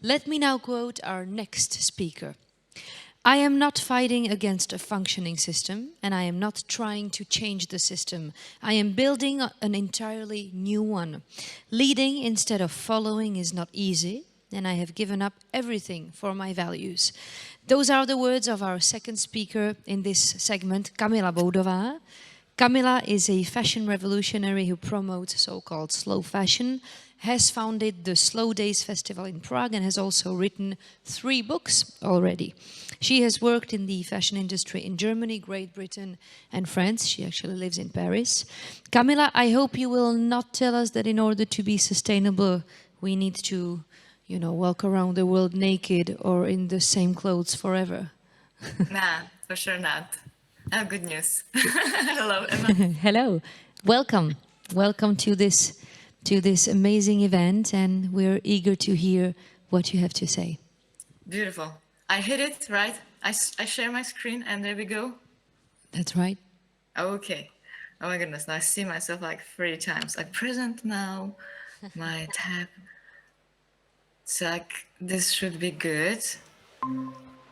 Let me now quote our next speaker. I am not fighting against a functioning system, and I am not trying to change the system. I am building an entirely new one. Leading instead of following is not easy, and I have given up everything for my values. Those are the words of our second speaker in this segment, Kamila Boudová. Kamila is a fashion revolutionary who promotes so-called slow fashion, has founded the SLOU Days festival in Prague, and has also written 3 books already. She has worked in the fashion industry in Germany, Great Britain, and France. She actually lives in Paris. Kamila, I hope you will not tell us that in order to be sustainable, we need to, walk around the world naked or in the same clothes forever. Nah, for sure not. I have good news. Hello, Emma. Hello, welcome to this amazing event, and we're eager to hear what you have to say. Beautiful. I hit it, right? I share my screen and there we go. That's right. Okay. Oh my goodness, now I see myself like 3 times. Like present now, my tab. So like, this should be good.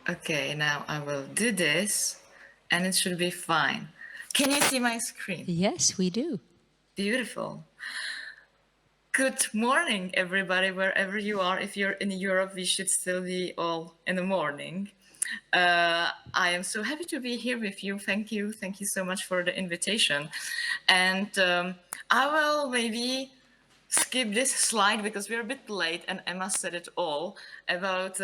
Okay, now I will do this and it should be fine. Can you see my screen? Yes, we do. Beautiful. Good morning, everybody, wherever you are. If you're in Europe, we should still be all in the morning. I am so happy to be here with you. Thank you. Thank you so much for the invitation. And I will maybe skip this slide because we're a bit late and Emma said it all about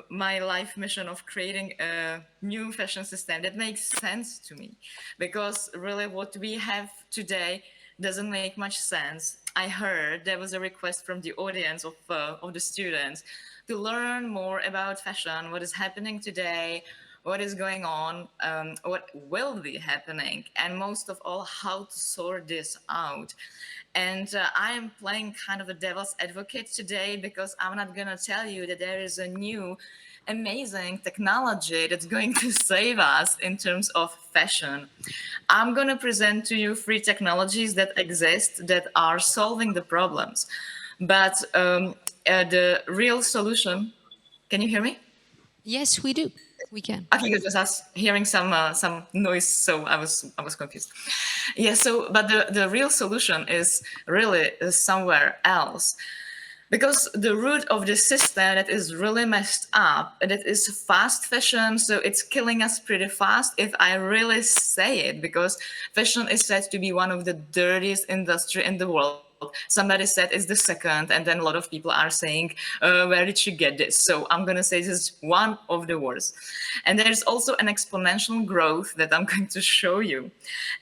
my life mission of creating a new fashion system that makes sense to me, because really what we have today doesn't make much sense. I heard there was a request from the audience of the students to learn more about fashion, what is happening today, what is going on, what will be happening, and most of all, how to sort this out. And I am playing kind of a devil's advocate today, because I'm not going to tell you that there is a new amazing technology that's going to save us in terms of fashion. I'm going to present to you 3 technologies that exist that are solving the problems. But the real solution, can you hear me? Yes, we do. We can. Okay, because I was hearing some noise, so I was confused. Yeah. So, but the real solution is really somewhere else, because the root of the system that is really messed up, that is fast fashion. So it's killing us pretty fast, if I really say it, because fashion is said to be one of the dirtiest industry in the world. Somebody said it's the second, and then a lot of people are saying, where did you get this? So I'm going to say this is one of the worst. And there's also an exponential growth that I'm going to show you.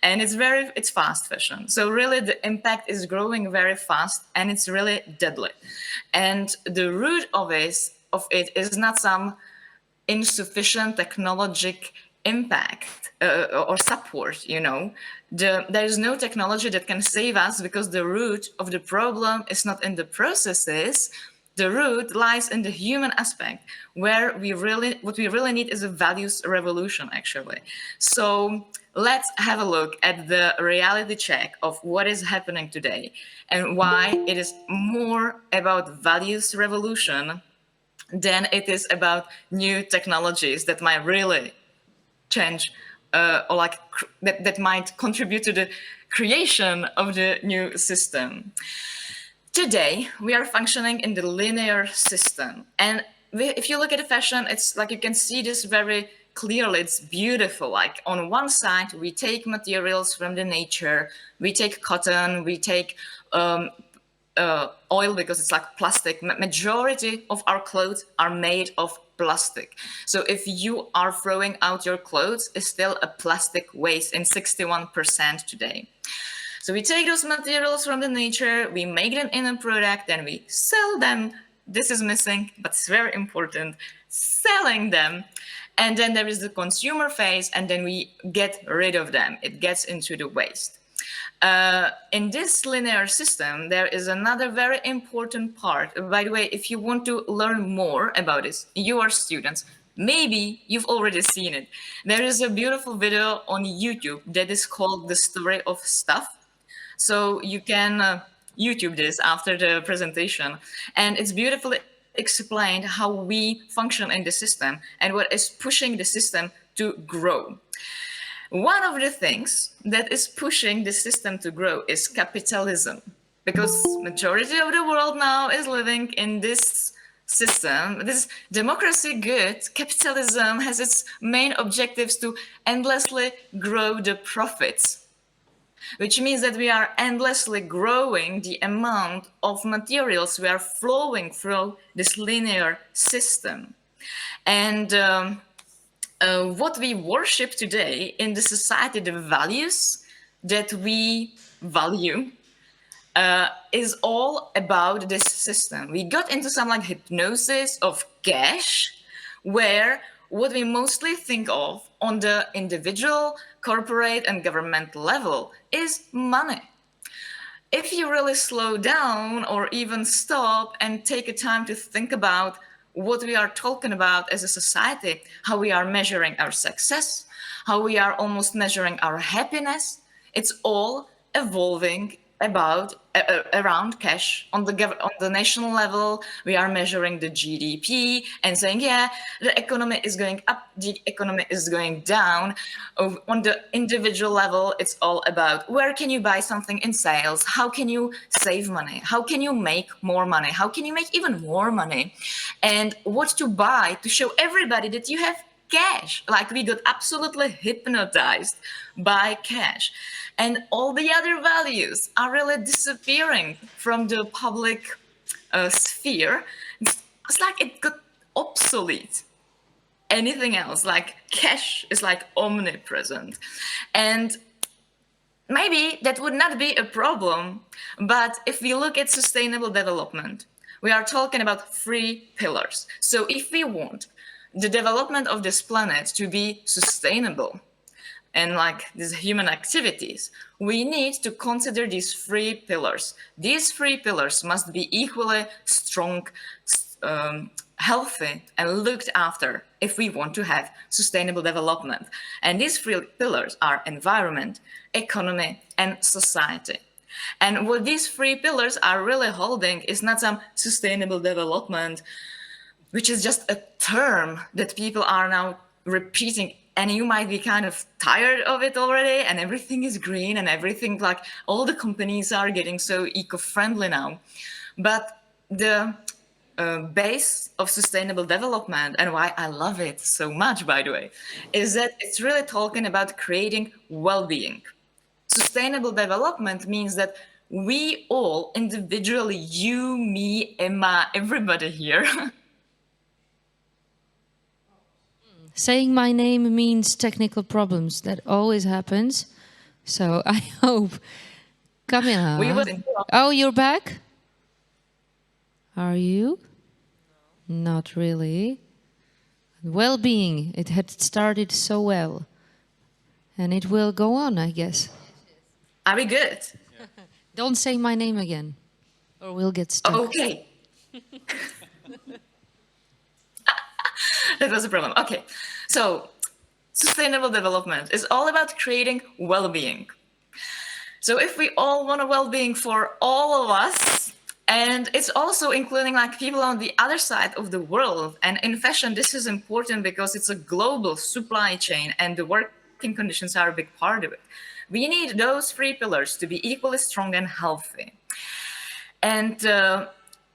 And it's fast fashion. So really the impact is growing very fast, and it's really deadly. And the root of it is not some insufficient technologic impact or support, there is no technology that can save us, because the root of the problem is not in the processes. The root lies in the human aspect, where what we really need is a values revolution, actually. So let's have a look at the reality check of what is happening today and why it is more about values revolution than it is about new technologies that might really change that might contribute to the creation of the new system. Today, we are functioning in the linear system. And if you look at the fashion, it's like you can see this very clearly. It's beautiful. Like on one side, we take materials from the nature. We take cotton, we take oil, because it's like plastic. Majority of our clothes are made of plastic. So if you are throwing out your clothes, it's still a plastic waste in 61% today. So we take those materials from the nature, we make them in a product, and we sell them. This is missing, but it's very important, selling them. And then there is the consumer phase, and then we get rid of them. It gets into the waste. In this linear system, there is another very important part. By the way, if you want to learn more about this, you are students, maybe you've already seen it. There is a beautiful video on YouTube that is called The Story of Stuff. So you can YouTube this after the presentation. And it's beautifully explained how we function in the system and what is pushing the system to grow. One of the things that is pushing the system to grow is capitalism, because majority of the world now is living in this system, this democracy good. Capitalism has its main objectives to endlessly grow the profits, which means that we are endlessly growing the amount of materials we are flowing through this linear system. And what we worship today in the society, the values that we value, is all about this system. We got into some like hypnosis of cash, where what we mostly think of on the individual, corporate, and government level is money. If you really slow down or even stop and take a time to think about what we are talking about as a society, how we are measuring our success, how we are almost measuring our happiness, it's all evolving about around cash. On the national level, we are measuring the GDP and saying, yeah, the economy is going up, the economy is going down. On the individual level, it's all about where can you buy something in sales, how can you save money, how can you make more money, how can you make even more money, and what to buy to show everybody that you have cash. Like, we got absolutely hypnotized by cash, and all the other values are really disappearing from the public sphere. It's like it got obsolete. Anything else, like cash, is like omnipresent. And maybe that would not be a problem, but if we look at sustainable development, we are talking about 3 pillars. So if we want the development of this planet to be sustainable, and like these human activities, we need to consider these 3 pillars. These 3 pillars must be equally strong, healthy, and looked after if we want to have sustainable development. And these 3 pillars are environment, economy, and society. And what these 3 pillars are really holding is not some sustainable development, which is just a term that people are now repeating, and you might be kind of tired of it already, and everything is green and everything, like all the companies are getting so eco-friendly now. But the base of sustainable development, and why I love it so much, by the way, is that it's really talking about creating well-being. Sustainable development means that we all individually, you, me, Emma, everybody here, Saying my name means technical problems. That always happens. So I hope. Kamila. we will. Oh, you're back? Are you? No. Not really. Well-being. It had started so well. And it will go on, I guess. Are we good? Don't say my name again, or we'll get stuck. Okay. That was a problem. Okay. So, sustainable development is all about creating well-being. So if we all want a well-being for all of us, and it's also including like people on the other side of the world. And in fashion, this is important because it's a global supply chain and the working conditions are a big part of it. We need those 3 pillars to be equally strong and healthy. And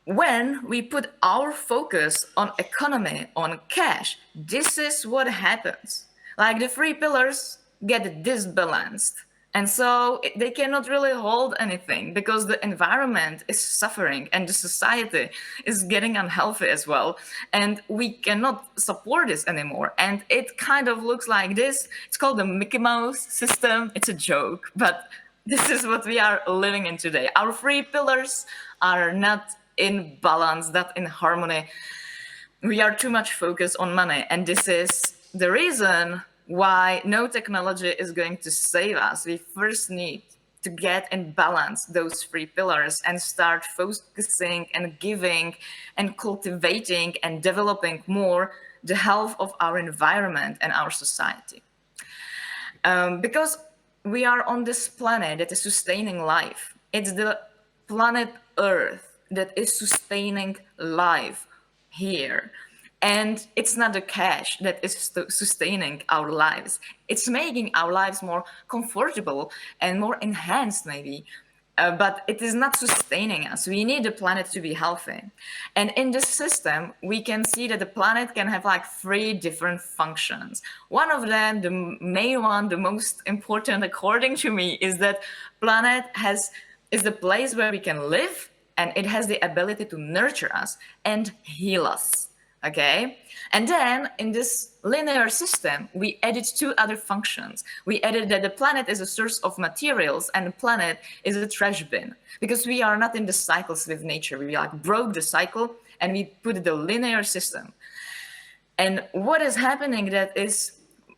when we put our focus on economy, on cash, this is what happens. Like, the 3 pillars get disbalanced. And so they cannot really hold anything because the environment is suffering and the society is getting unhealthy as well. And we cannot support this anymore. And it kind of looks like this. It's called the Mickey Mouse system. It's a joke, but this is what we are living in today. Our 3 pillars are not in balance, not in harmony. We are too much focused on money. And this is the reason why no technology is going to save us. We first need to get in balance those 3 pillars and start focusing and giving and cultivating and developing more the health of our environment and our society. Because we are on this planet that is sustaining life. It's the planet Earth that is sustaining life here. And it's not the cash that is sustaining our lives. It's making our lives more comfortable and more enhanced, maybe. But it is not sustaining us. We need the planet to be healthy. And in this system, we can see that the planet can have like 3 different functions. One of them, the main one, the most important according to me, is that planet is the place where we can live, and it has the ability to nurture us and heal us. Okay, and then in this linear system, we added 2 other functions. We added that the planet is a source of materials and the planet is a trash bin, because we are not in the cycles with nature. We like broke the cycle and we put the linear system. And what is happening that is,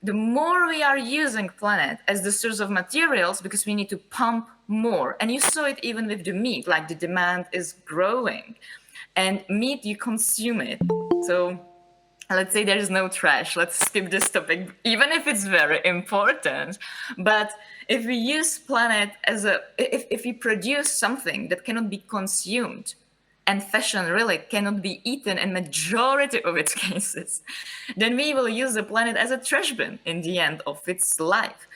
the more we are using planet as the source of materials, because we need to pump more, and you saw it even with the meat, like the demand is growing. And meat, you consume it. So let's say there is no trash. Let's skip this topic, even if it's very important. But if we use planet as if we produce something that cannot be consumed, and fashion really cannot be eaten in majority of its cases, then we will use the planet as a trash bin in the end of its life.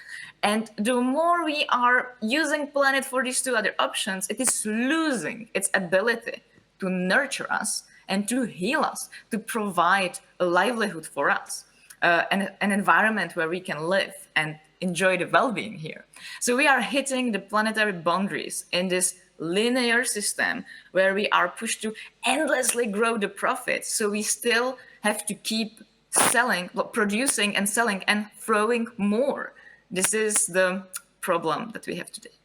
And the more we are using planet for these 2 other options, it is losing its ability to nurture us and to heal us, to provide a livelihood for us, an environment where we can live and enjoy the well-being here. So we are hitting the planetary boundaries in this linear system where we are pushed to endlessly grow the profits. So we still have to keep selling, producing and selling and throwing more. This is the problem that we have today.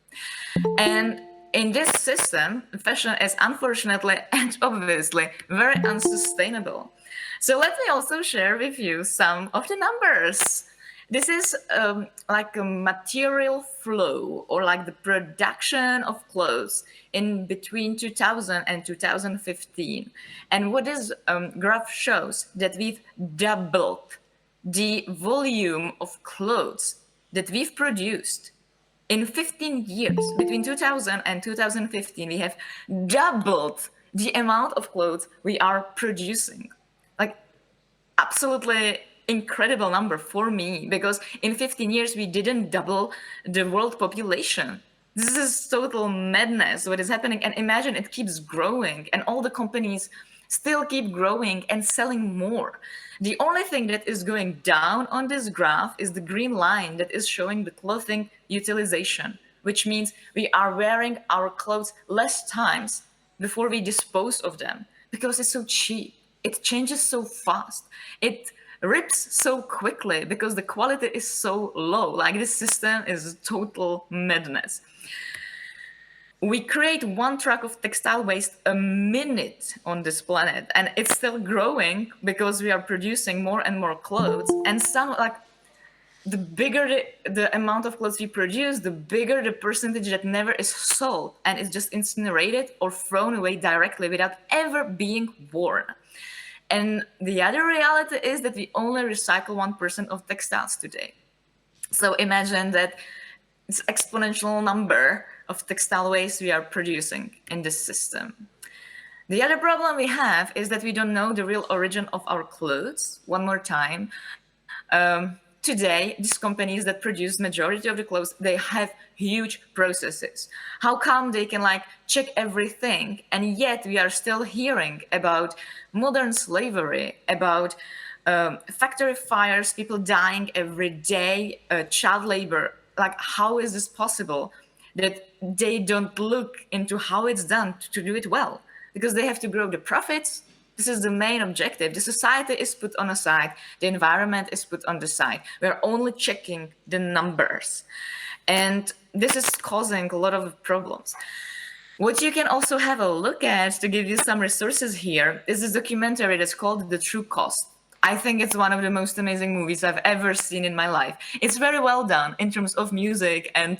And in this system, fashion is unfortunately and obviously very unsustainable. So let me also share with you some of the numbers. This is like a material flow, or like the production of clothes in between 2000 and 2015. And what this graph shows, that we've doubled the volume of clothes that we've produced. In 15 years, between 2000 and 2015, we have doubled the amount of clothes we are producing. Like, absolutely incredible number for me, because in 15 years, we didn't double the world population. This is total madness, what is happening. And imagine it keeps growing, and all the companies still keep growing and selling more. The only thing that is going down on this graph is the green line that is showing the clothing utilization, which means we are wearing our clothes less times before we dispose of them, because it's so cheap. It changes so fast. It rips so quickly because the quality is so low. Like, this system is total madness. We create 1 truck of textile waste a minute on this planet, and it's still growing because we are producing more and more clothes. And the bigger the amount of clothes we produce, the bigger the percentage that never is sold and is just incinerated or thrown away directly without ever being worn. And the other reality is that we only recycle 1% of textiles today. So imagine that it's exponential number of textile waste we are producing in this system. The other problem we have is that we don't know the real origin of our clothes. One more time. Today, these companies that produce majority of the clothes, they have huge processes. How come they can check everything, and yet we are still hearing about modern slavery, about factory fires, people dying every day, child labor? How is this possible that they don't look into how it's done to do it well? Because they have to grow the profits. This is the main objective. The society is put on a side. The environment is put on the side. We're only checking the numbers. And this is causing a lot of problems. What you can also have a look at, to give you some resources here, is this documentary that's called The True Cost. I think it's one of the most amazing movies I've ever seen in my life. It's very well done in terms of music and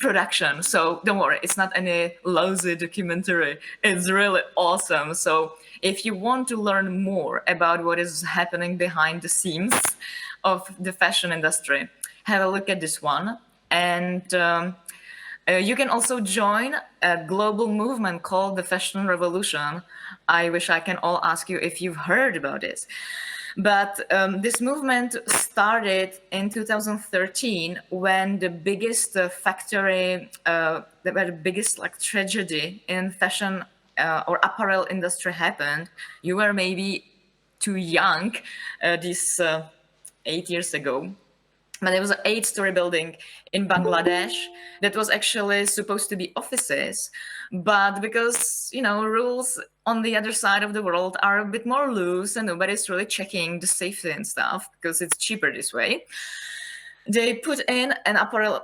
production. So don't worry, it's not any lousy documentary. It's really awesome. So if you want to learn more about what is happening behind the scenes of the fashion industry, have a look at this one. And You can also join a global movement called the Fashion Revolution. I wish I can all ask you if you've heard about it. But this movement started in 2013 when the biggest the biggest like tragedy in fashion or apparel industry happened. You were maybe too young this 8 years ago. But there was an 8-story building in Bangladesh that was actually supposed to be offices. But because, you know, rules on the other side of the world are a bit more loose and nobody's really checking the safety and stuff because it's cheaper this way, they put in an apparel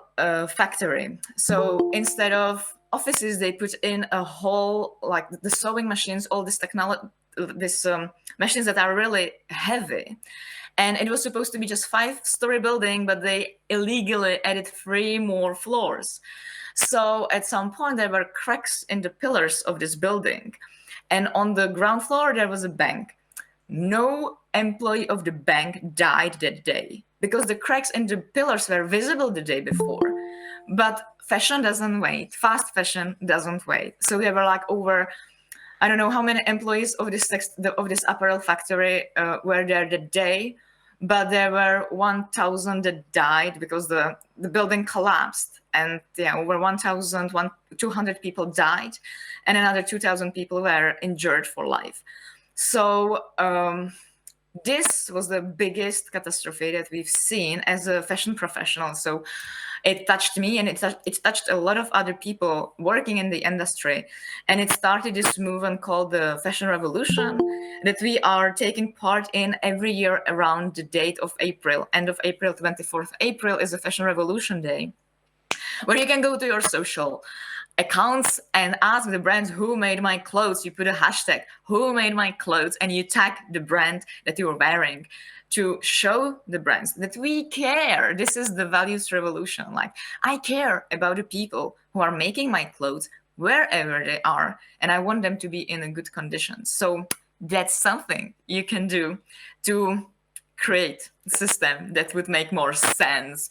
factory. So instead of offices, they put in a whole, like the sewing machines, all this technology, machines that are really heavy. And it was supposed to be just 5-story building, but they illegally added 3 more floors. So at some point there were cracks in the pillars of this building. And on the ground floor, there was a bank. No employee of the bank died that day because the cracks in the pillars were visible the day before. But fashion doesn't wait. Fast fashion doesn't wait. So there were like over, I don't know how many employees of this apparel factory were there that day, but there were 1,000 that died because the building collapsed, and over 1,200 people died, and another 2,000 people were injured for life. So this was the biggest catastrophe that we've seen as a fashion professional. So it touched me, and it touched a lot of other people working in the industry. And it started this movement called the Fashion Revolution that we are taking part in every year around the date of April. End of April, 24th April is a Fashion Revolution Day, where you can go to your social accounts and ask the brands who made my clothes. You put a hashtag, who made my clothes, and you tag the brand that you're wearing to show the brands that we care. This is the values revolution. Like, I care about the people who are making my clothes wherever they are, and I want them to be in a good condition. So that's something you can do to create a system that would make more sense.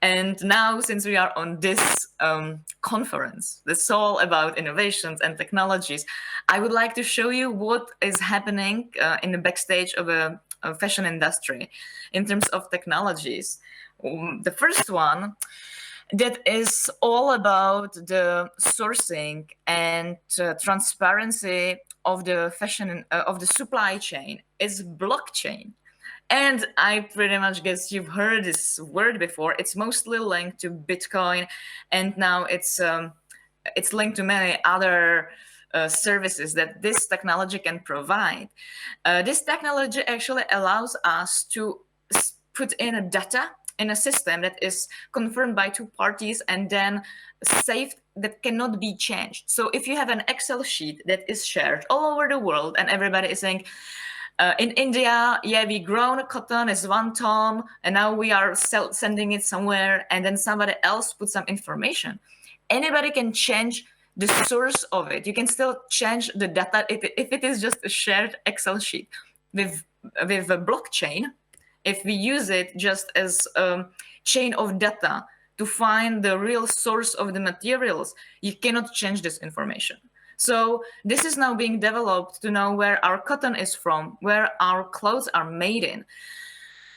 And now, since we are on this conference that's all about innovations and technologies, I would like to show you what is happening in the backstage of a fashion industry in terms of technologies. The first one that is all about the sourcing and transparency of the fashion of the supply chain is blockchain. And I pretty much guess you've heard this word before. It's mostly linked to Bitcoin, and now it's linked to many other services that this technology can provide. This technology actually allows us to put in a data in a system that is confirmed by 2 parties and then saved, that cannot be changed. So if you have an Excel sheet that is shared all over the world and everybody is saying, in India, we grown cotton is 1 ton, and now we are sending it somewhere, and then somebody else puts some information. Anybody can change the source of it. You can still change the data if it is just a shared Excel sheet. With a blockchain, if we use it just as a chain of data to find the real source of the materials, you cannot change this information. So this is now being developed to know where our cotton is from, where our clothes are made in.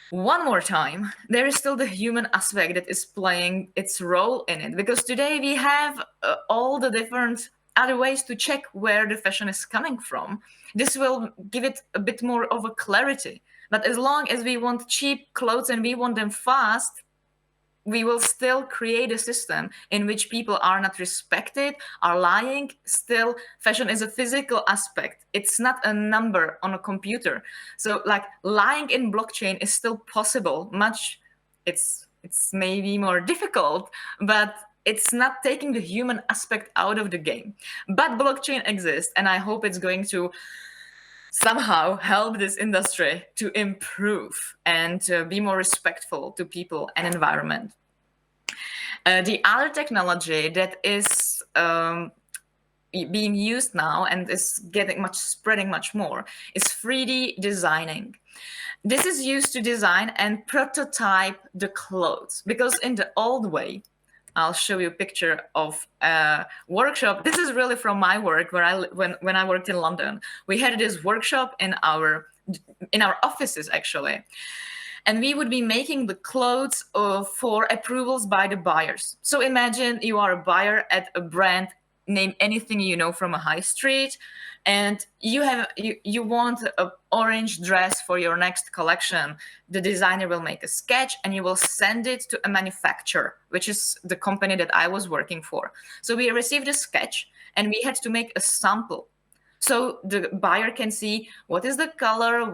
One more time, there is still the human aspect that is playing its role in it, because today we have all the different other ways to check where the fashion is coming from. This will give it a bit more of a clarity. But as long as we want cheap clothes and we want them fast, we will still create a system in which people are not respected, are lying. Still, fashion is a physical aspect. It's not a number on a computer. So like lying in blockchain is still possible. It's maybe more difficult, but it's not taking the human aspect out of the game. But blockchain exists, and I hope it's going to somehow help this industry to improve and be more respectful to people and environment. The other technology that is being used now and is spreading much more is 3D designing. This is used to design and prototype the clothes, because in the old way, I'll show you a picture of a workshop. This is really from my work where when I worked in London. We had this workshop in our offices actually, and we would be making the clothes for approvals by the buyers. So imagine you are a buyer at a brand, name anything you know from a high street, and you want an orange dress for your next collection. The designer will make a sketch and you will send it to a manufacturer, which is the company that I was working for. So we received a sketch and we had to make a sample, so the buyer can see what is the color,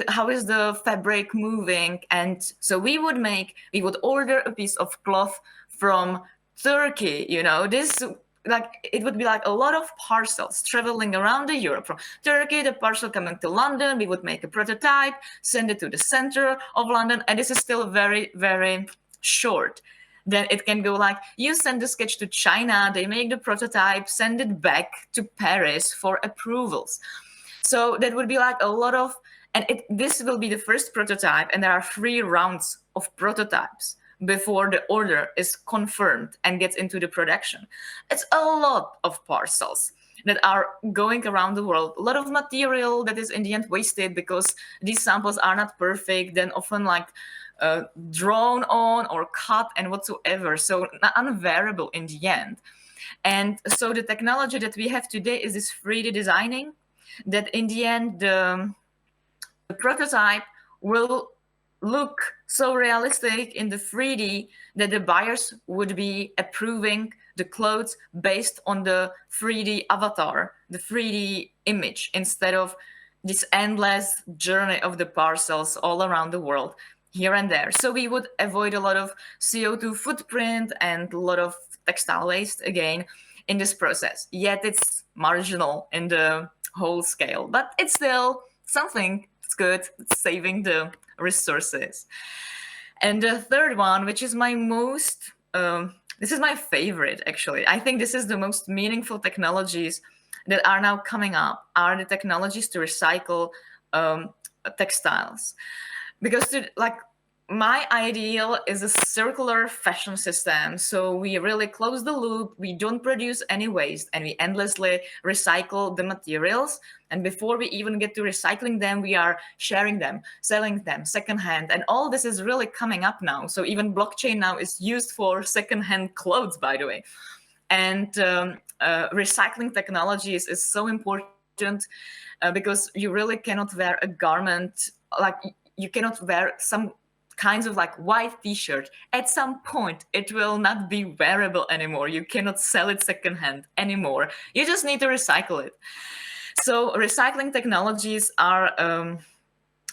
how is the fabric moving. And so we would order a piece of cloth from Turkey. This, like, it would be like a lot of parcels traveling around the Europe. From Turkey, the parcel coming to London, we would make a prototype, send it to the center of London, and this is still very, very short. Then it can go like, you send the sketch to China, they make the prototype, send it back to Paris for approvals. So that would be like a lot of, and this will be the first prototype, and there are 3 rounds of prototypes before the order is confirmed and gets into the production. It's a lot of parcels that are going around the world, a lot of material that is in the end wasted because these samples are not perfect, then often like drawn on or cut and whatsoever, so unwearable in the end. And so the technology that we have today is this 3D designing, that in the end the prototype will look so realistic in the 3D that the buyers would be approving the clothes based on the 3D avatar, the 3D image, instead of this endless journey of the parcels all around the world, here and there. So we would avoid a lot of CO2 footprint and a lot of textile waste again in this process. Yet it's marginal in the whole scale, but it's still something. It's good. It's saving the resources. And the third one, which is this is my favorite actually. I think this is the most meaningful technologies that are now coming up, are the technologies to recycle textiles. Because my ideal is a circular fashion system. So we really close the loop, we don't produce any waste, and we endlessly recycle the materials. And before we even get to recycling them, we are sharing them, selling them secondhand. And all this is really coming up now. So even blockchain now is used for secondhand clothes, by the way. And recycling technologies is so important because you really cannot wear a garment, like you cannot wear some kinds of like white t-shirt. At some point, it will not be wearable anymore. You cannot sell it secondhand anymore. You just need to recycle it. So recycling technologies are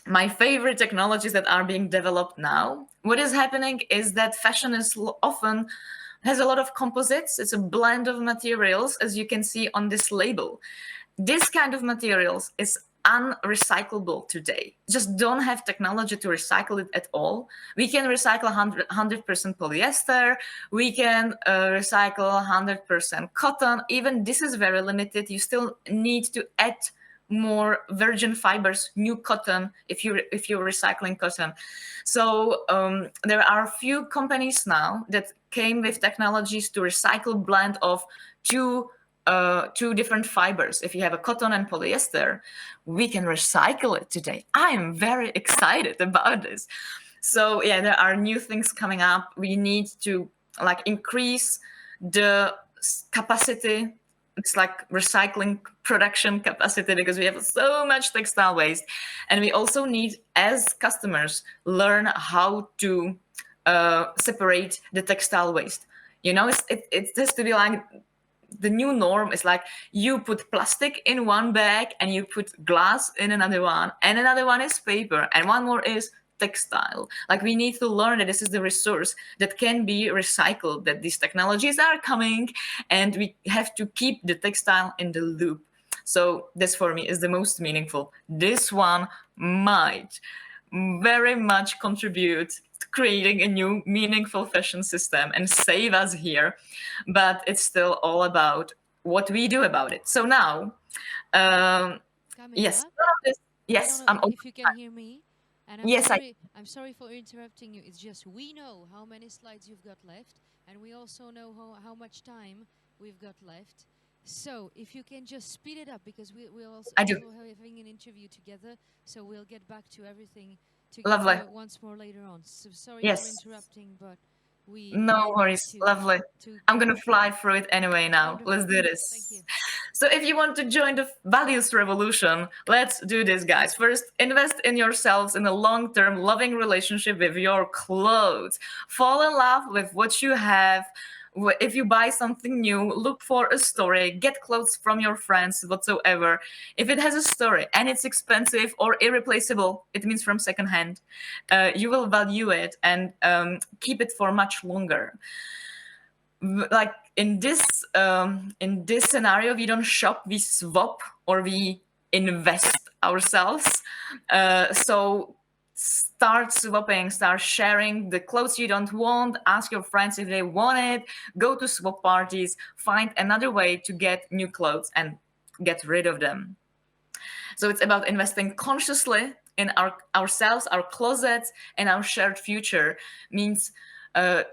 my favorite technologies that are being developed now. What is happening is that fashion is often has a lot of composites. It's a blend of materials, as you can see on this label. This kind of materials is unrecyclable today. Just don't have technology to recycle it at all. We can recycle 100% polyester. We can recycle 100% cotton. Even this is very limited. You still need to add more virgin fibers, new cotton, if you're recycling cotton. So there are a few companies now that came with technologies to recycle blend of two different fibers. If you have a cotton and polyester, we can recycle it today. I am very excited about this. So yeah, there are new things coming up. We need to increase the capacity. It's like recycling production capacity, because we have so much textile waste. And we also need, as customers, learn how to separate the textile waste. It has to be like, the new norm is like you put plastic in one bag and you put glass in another one, and another one is paper, and one more is textile. Like, we need to learn that this is the resource that can be recycled, that these technologies are coming, and we have to keep the textile in the loop. So this for me is the most meaningful. This one might very much contribute to creating a new meaningful fashion system and save us here, but it's still all about what we do about it. So now, Kamila, yes, I yes, don't know I'm if you can hear me. And Yes, I'm sorry for interrupting you. It's just we know how many slides you've got left, and we also know how much time we've got left. So if you can just speed it up, because we're also I do. having an interview together, so we'll get back to everything Lovely. together once more later on. So sorry Yes. for interrupting, but No worries. Lovely. I'm going to fly through it anyway now. Wonderful. Let's do this. Thank you. So if you want to join the values revolution, let's do this, guys. First, invest in yourselves in a long-term loving relationship with your clothes. Fall in love with what you have. If you buy something new, look for a story, get clothes from your friends, whatsoever. If it has a story and it's expensive or irreplaceable, it means from secondhand, you will value it and keep it for much longer. Like in this scenario, we don't shop, we swap, or we invest ourselves. So start swapping, start sharing the clothes you don't want, ask your friends if they want it, go to swap parties, find another way to get new clothes and get rid of them. So it's about investing consciously in ourselves, our closets, and our shared future. Means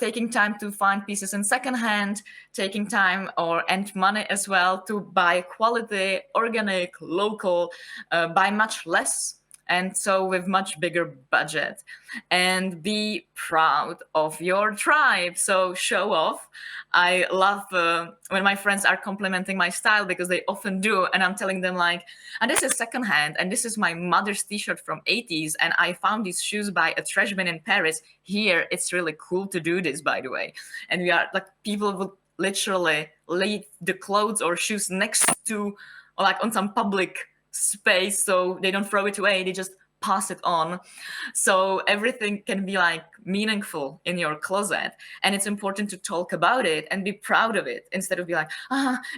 taking time to find pieces in secondhand, taking time and money as well to buy quality, organic, local, buy much less, and so with much bigger budget. And be proud of your tribe. So show off. I love when my friends are complimenting my style, because they often do, and I'm telling them like, and this is secondhand, and this is my mother's t-shirt from 80s, and I found these shoes by a trash bin in Paris. Here, it's really cool to do this, by the way. And we are like, people would literally leave the clothes or shoes next to, or like on some public space, so they don't throw it away, they just pass it on. So everything can be like meaningful in your closet, and it's important to talk about it and be proud of it, instead of be like,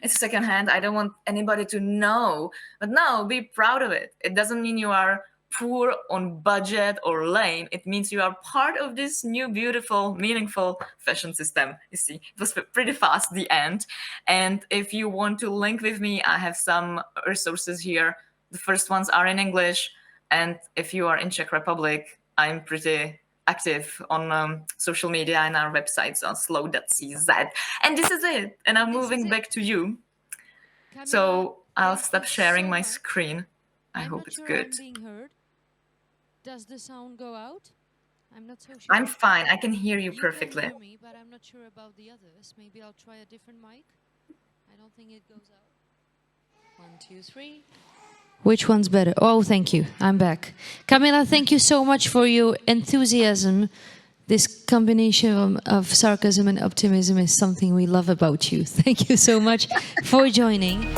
it's secondhand, I don't want anybody to know. But no, be proud of it. It doesn't mean you are poor, on budget, or lame. It means you are part of this new, beautiful, meaningful fashion system. You see, it was pretty fast, the end. And if you want to link with me, I have some resources here. The first ones are in English. And if you are in Czech Republic, I'm pretty active on social media and our websites on slow.cz. And this is it. And I'm moving back to you. Kamila, so I'll thank stop you sharing so my much. screen. I I'm hope not it's sure good. I'm being heard. Does the sound go out? I'm not so sure. I'm fine. I can hear you perfectly. You can hear me, but I'm not sure about the others. Maybe I'll try a different mic. I don't think it goes out. 1, 2, 3. Which one's better? Oh, thank you. I'm back. Kamila, thank you so much for your enthusiasm. This combination of sarcasm and optimism is something we love about you. Thank you so much for joining.